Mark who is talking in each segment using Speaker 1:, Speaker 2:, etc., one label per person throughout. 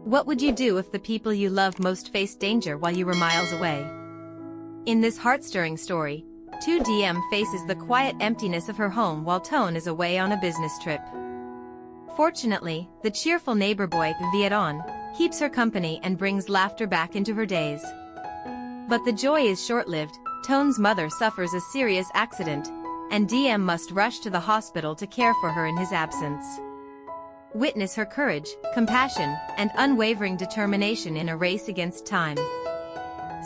Speaker 1: What would you do if the people you loved most faced danger while you were miles away? In this heart-stirring story, Tu Diem faces the quiet emptiness of her home while Toan is away on a business trip. Fortunately, the cheerful neighbor boy, Toan, keeps her company and brings laughter back into her days. But the joy is short-lived. Toan's mother suffers a serious accident, and Diem must rush to the hospital to care for her in his absence. Witness her courage, compassion, and unwavering determination in a race against time.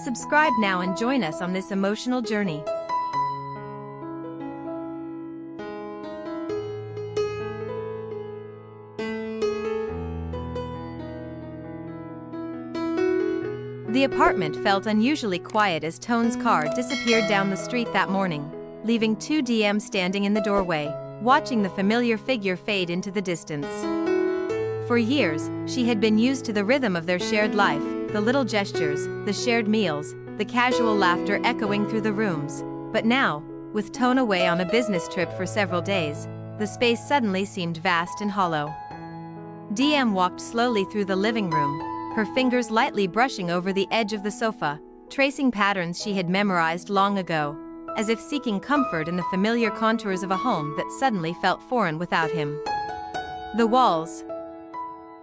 Speaker 1: Subscribe now and join us on this emotional journey. The apartment felt unusually quiet as Toan's car disappeared down the street that morning, leaving Tu Diem standing in the doorway, watching the familiar figure fade into the distance. For years, she had been used to the rhythm of their shared life, the little gestures, the shared meals, the casual laughter echoing through the rooms. But now, with Toan away on a business trip for several days, the space suddenly seemed vast and hollow. Diem walked slowly through the living room, her fingers lightly brushing over the edge of the sofa, tracing patterns she had memorized long ago, as if seeking comfort in the familiar contours of a home that suddenly felt foreign without him. The walls,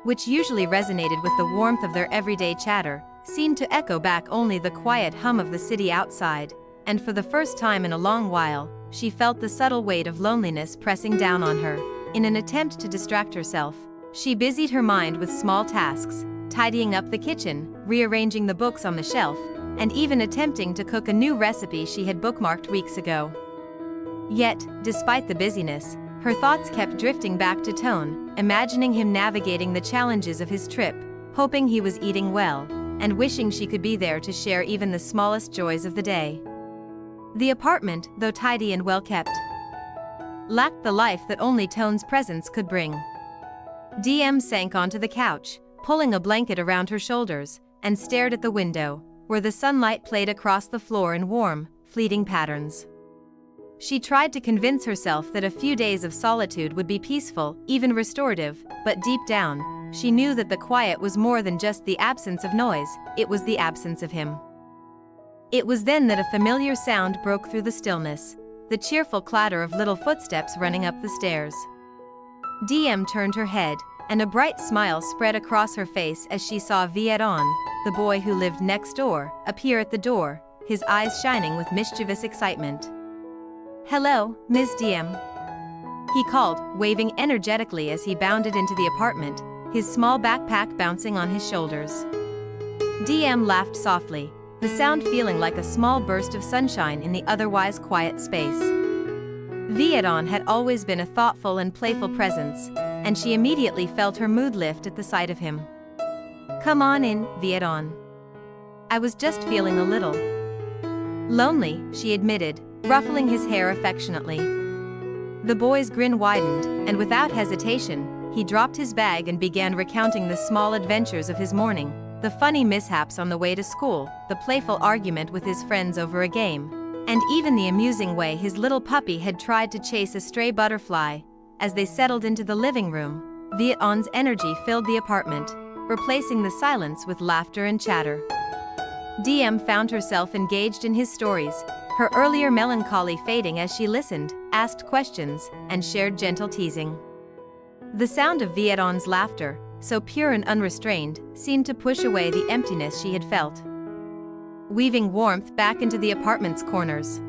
Speaker 1: which usually resonated with the warmth of their everyday chatter, seemed to echo back only the quiet hum of the city outside, and for the first time in a long while, she felt the subtle weight of loneliness pressing down on her. In an attempt to distract herself, she busied her mind with small tasks, tidying up the kitchen, rearranging the books on the shelf, and even attempting to cook a new recipe she had bookmarked weeks ago. Yet, despite the busyness, her thoughts kept drifting back to Toan, imagining him navigating the challenges of his trip, hoping he was eating well, and wishing she could be there to share even the smallest joys of the day. The apartment, though tidy and well-kept, lacked the life that only Toan's presence could bring. Diem sank onto the couch, pulling a blanket around her shoulders, and stared at the window, where the sunlight played across the floor in warm, fleeting patterns. She tried to convince herself that a few days of solitude would be peaceful, even restorative, but deep down, she knew that the quiet was more than just the absence of noise, it was the absence of him. It was then that a familiar sound broke through the stillness, the cheerful clatter of little footsteps running up the stairs. Diem turned her head, and a bright smile spread across her face as she saw Toan, the boy who lived next door, appear at the door, his eyes shining with mischievous excitement. "Hello, Ms. Diem," he called, waving energetically as he bounded into the apartment, his small backpack bouncing on his shoulders. Diem laughed softly, the sound feeling like a small burst of sunshine in the otherwise quiet space. Toan had always been a thoughtful and playful presence, and she immediately felt her mood lift at the sight of him. "Come on in, Toan. I was just feeling a little lonely," she admitted, ruffling his hair affectionately. The boy's grin widened, and without hesitation, he dropped his bag and began recounting the small adventures of his morning, the funny mishaps on the way to school, the playful argument with his friends over a game, and even the amusing way his little puppy had tried to chase a stray butterfly. As they settled into the living room, Toan's energy filled the apartment, replacing the silence with laughter and chatter. Diem found herself engaged in his stories, her earlier melancholy fading as she listened, asked questions, and shared gentle teasing. The sound of Toan's laughter, so pure and unrestrained, seemed to push away the emptiness she had felt, weaving warmth back into the apartment's corners.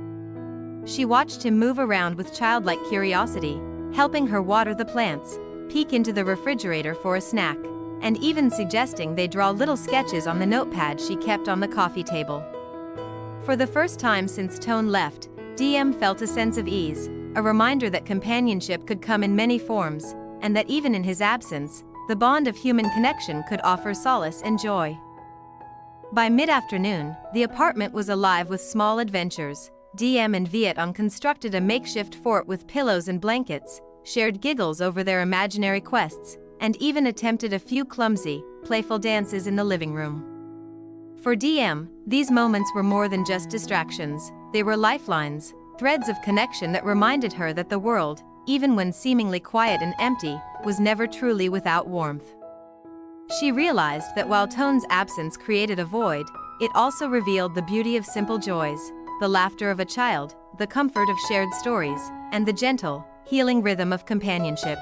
Speaker 1: She watched him move around with childlike curiosity, helping her water the plants, peek into the refrigerator for a snack, and even suggesting they draw little sketches on the notepad she kept on the coffee table. For the first time since Toan left, Diem felt a sense of ease, a reminder that companionship could come in many forms, and that even in his absence, the bond of human connection could offer solace and joy. By mid-afternoon, the apartment was alive with small adventures. Diem and Toan constructed a makeshift fort with pillows and blankets, shared giggles over their imaginary quests, and even attempted a few clumsy, playful dances in the living room. For Diem, these moments were more than just distractions, they were lifelines, threads of connection that reminded her that the world, even when seemingly quiet and empty, was never truly without warmth. She realized that while Toan's absence created a void, it also revealed the beauty of simple joys, the laughter of a child, the comfort of shared stories, and the gentle, healing rhythm of companionship.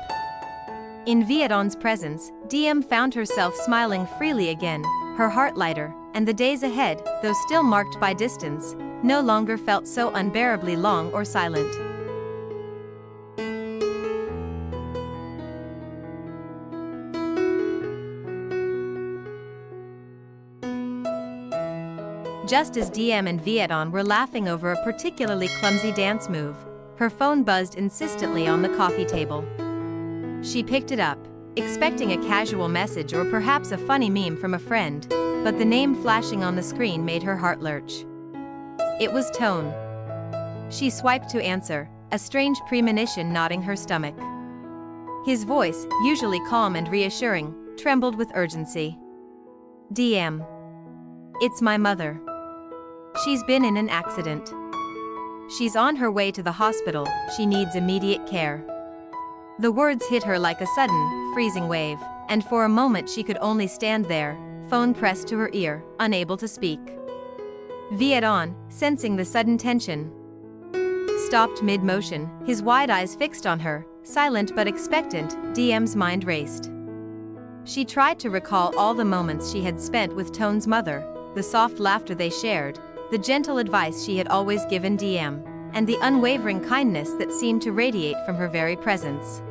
Speaker 1: In Vietnam's presence, Diem found herself smiling freely again, her heart lighter, and the days ahead, though still marked by distance, no longer felt so unbearably long or silent. Just as Diem and Vietnam were laughing over a particularly clumsy dance move, her phone buzzed insistently on the coffee table. She picked it up, expecting a casual message or perhaps a funny meme from a friend, but the name flashing on the screen made her heart lurch. It was Toan. She swiped to answer, a strange premonition knotting her stomach. His voice, usually calm and reassuring, trembled with urgency. "Diem. It's my mother. She's been in an accident. She's on her way to the hospital, she needs immediate care." The words hit her like a sudden, freezing wave, and for a moment she could only stand there, phone pressed to her ear, unable to speak. Vietnam, sensing the sudden tension, stopped mid-motion, his wide eyes fixed on her, silent but expectant. Diem's mind raced. She tried to recall all the moments she had spent with Toan's mother, the soft laughter they shared, the gentle advice she had always given Diem, and the unwavering kindness that seemed to radiate from her very presence.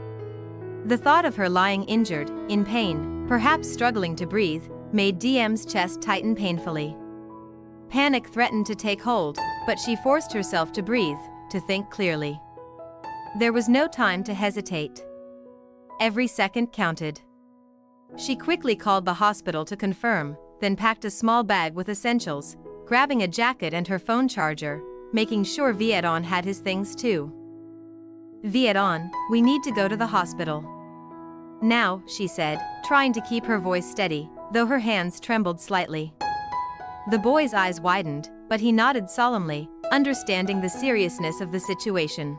Speaker 1: The thought of her lying injured, in pain, perhaps struggling to breathe, made Diem's chest tighten painfully. Panic threatened to take hold, but she forced herself to breathe, to think clearly. There was no time to hesitate. Every second counted. She quickly called the hospital to confirm, then packed a small bag with essentials, grabbing a jacket and her phone charger, making sure Vietnam had his things too. "Vietnam, we need to go to the hospital now," she said, trying to keep her voice steady, though her hands trembled slightly. The boy's eyes widened, but he nodded solemnly, understanding the seriousness of the situation.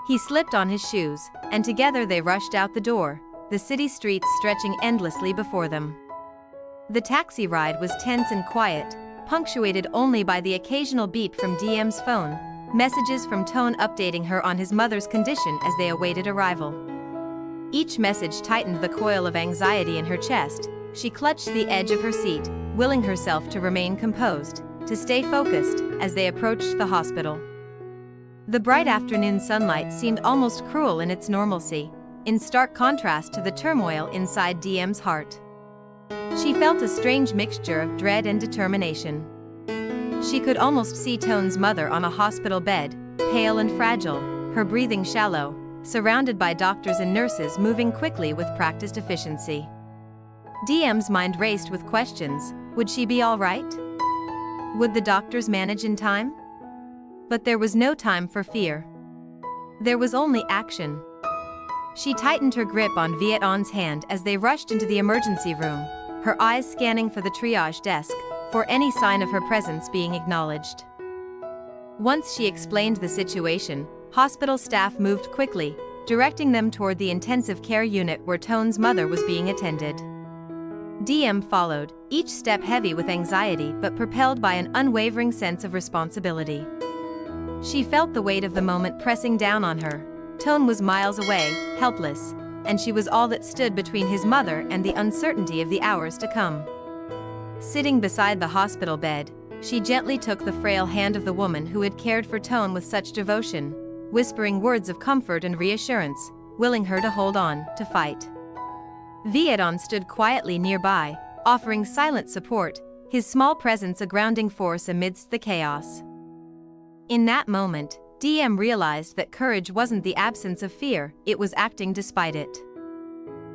Speaker 1: He slipped on his shoes, and together they rushed out the door, the city streets stretching endlessly before them. The taxi ride was tense and quiet, punctuated only by the occasional beep from Diem's phone, messages from Toan updating her on his mother's condition as they awaited arrival. Each message tightened the coil of anxiety in her chest. She clutched the edge of her seat, willing herself to remain composed, to stay focused, as they approached the hospital. The bright afternoon sunlight seemed almost cruel in its normalcy, in stark contrast to the turmoil inside Diem's heart. She felt a strange mixture of dread and determination. She could almost see Toan's mother on a hospital bed, pale and fragile, her breathing shallow, surrounded by doctors and nurses moving quickly with practiced efficiency. Diem's mind raced with questions. Would she be all right? Would the doctors manage in time? But there was no time for fear. There was only action. She tightened her grip on Vietnam's hand as they rushed into the emergency room, her eyes scanning for the triage desk, for any sign of her presence being acknowledged. Once she explained the situation, hospital staff moved quickly, directing them toward the intensive care unit where Toan's mother was being attended. Diem followed, each step heavy with anxiety but propelled by an unwavering sense of responsibility. She felt the weight of the moment pressing down on her. Toan was miles away, helpless, and she was all that stood between his mother and the uncertainty of the hours to come. Sitting beside the hospital bed, she gently took the frail hand of the woman who had cared for Toan with such devotion, whispering words of comfort and reassurance, willing her to hold on, to fight. Vietnam stood quietly nearby, offering silent support, his small presence a grounding force amidst the chaos. In that moment, Diem realized that courage wasn't the absence of fear, it was acting despite it.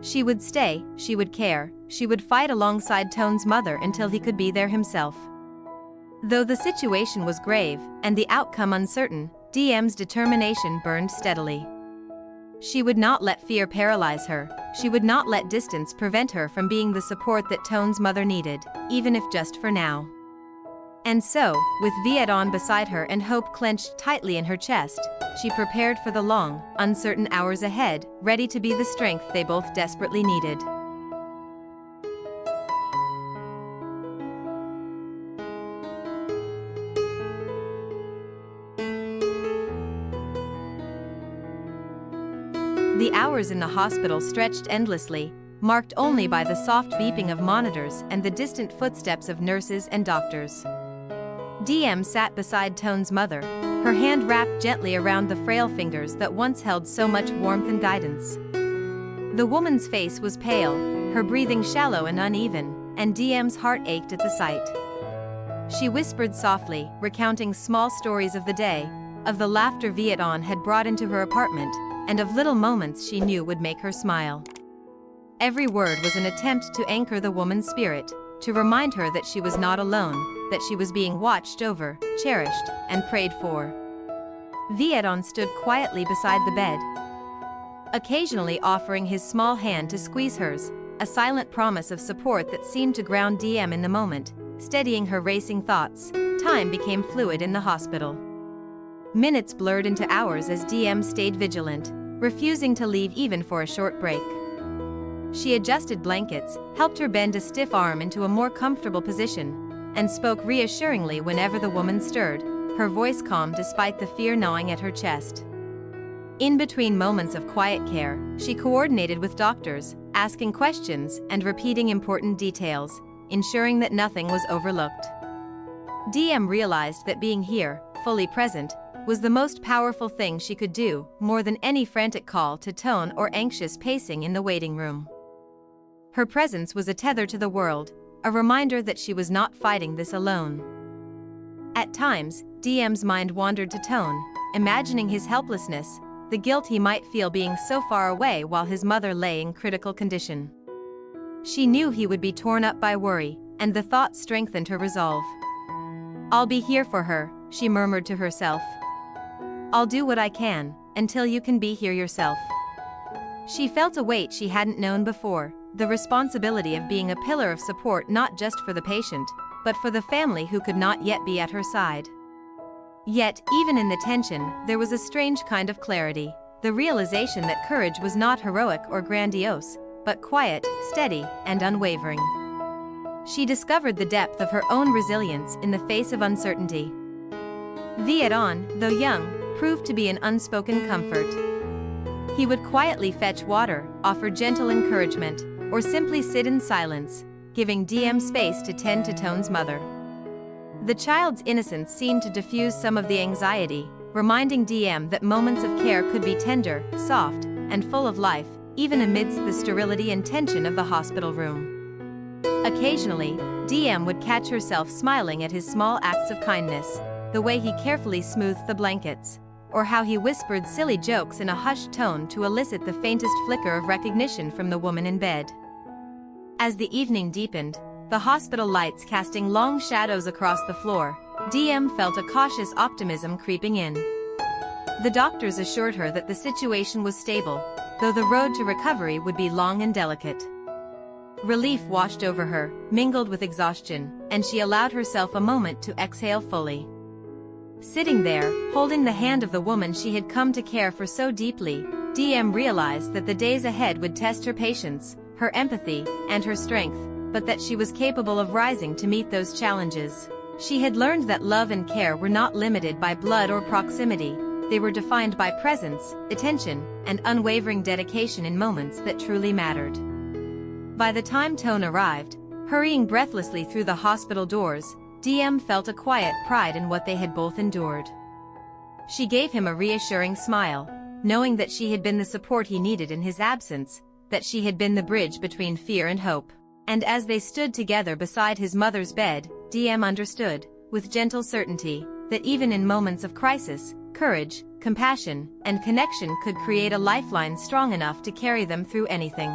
Speaker 1: She would stay, she would care, she would fight alongside Toan's mother until he could be there himself. Though the situation was grave, and the outcome uncertain, Diem's determination burned steadily. She would not let fear paralyze her, she would not let distance prevent her from being the support that Toan's mother needed, even if just for now. And so, with Vietnam beside her and hope clenched tightly in her chest, she prepared for the long, uncertain hours ahead, ready to be the strength they both desperately needed. The hours in the hospital stretched endlessly, marked only by the soft beeping of monitors and the distant footsteps of nurses and doctors. Diem sat beside Toan's mother, her hand wrapped gently around the frail fingers that once held so much warmth and guidance. The woman's face was pale, her breathing shallow and uneven, and Diem's heart ached at the sight. She whispered softly, recounting small stories of the day, of the laughter Toan had brought into her apartment, and of little moments she knew would make her smile. Every word was an attempt to anchor the woman's spirit, to remind her that she was not alone, that she was being watched over, cherished, and prayed for. Toan stood quietly beside the bed, occasionally offering his small hand to squeeze hers, a silent promise of support that seemed to ground Diem in the moment, steadying her racing thoughts. Time became fluid in the hospital. Minutes blurred into hours as Diem stayed vigilant, refusing to leave even for a short break. She adjusted blankets, helped her bend a stiff arm into a more comfortable position, and spoke reassuringly whenever the woman stirred, her voice calm despite the fear gnawing at her chest. In between moments of quiet care, she coordinated with doctors, asking questions and repeating important details, ensuring that nothing was overlooked. Diem realized that being here, fully present, was the most powerful thing she could do, more than any frantic call to Toan or anxious pacing in the waiting room. Her presence was a tether to the world, a reminder that she was not fighting this alone. At times, Diem's mind wandered to Toan, imagining his helplessness, the guilt he might feel being so far away while his mother lay in critical condition. She knew he would be torn up by worry, and the thought strengthened her resolve. "I'll be here for her," she murmured to herself. "I'll do what I can, until you can be here yourself." She felt a weight she hadn't known before, the responsibility of being a pillar of support not just for the patient, but for the family who could not yet be at her side. Yet, even in the tension, there was a strange kind of clarity, the realization that courage was not heroic or grandiose, but quiet, steady, and unwavering. She discovered the depth of her own resilience in the face of uncertainty. Toan, though young, proved to be an unspoken comfort. He would quietly fetch water, offer gentle encouragement, or simply sit in silence, giving Diem space to tend to Toan's mother. The child's innocence seemed to diffuse some of the anxiety, reminding Diem that moments of care could be tender, soft, and full of life, even amidst the sterility and tension of the hospital room. Occasionally, Diem would catch herself smiling at his small acts of kindness, the way he carefully smoothed the blankets, or how he whispered silly jokes in a hushed tone to elicit the faintest flicker of recognition from the woman in bed. As the evening deepened, the hospital lights casting long shadows across the floor, Diem felt a cautious optimism creeping in. The doctors assured her that the situation was stable, though the road to recovery would be long and delicate. Relief washed over her, mingled with exhaustion, and she allowed herself a moment to exhale fully. Sitting there, holding the hand of the woman she had come to care for so deeply, Diem realized that the days ahead would test her patience, her empathy, and her strength, but that she was capable of rising to meet those challenges. She had learned that love and care were not limited by blood or proximity, they were defined by presence, attention, and unwavering dedication in moments that truly mattered. By the time Toan arrived, hurrying breathlessly through the hospital doors, Diem felt a quiet pride in what they had both endured. She gave him a reassuring smile, knowing that she had been the support he needed in his absence, that she had been the bridge between fear and hope. And as they stood together beside his mother's bed, Diem understood, with gentle certainty, that even in moments of crisis, courage, compassion, and connection could create a lifeline strong enough to carry them through anything.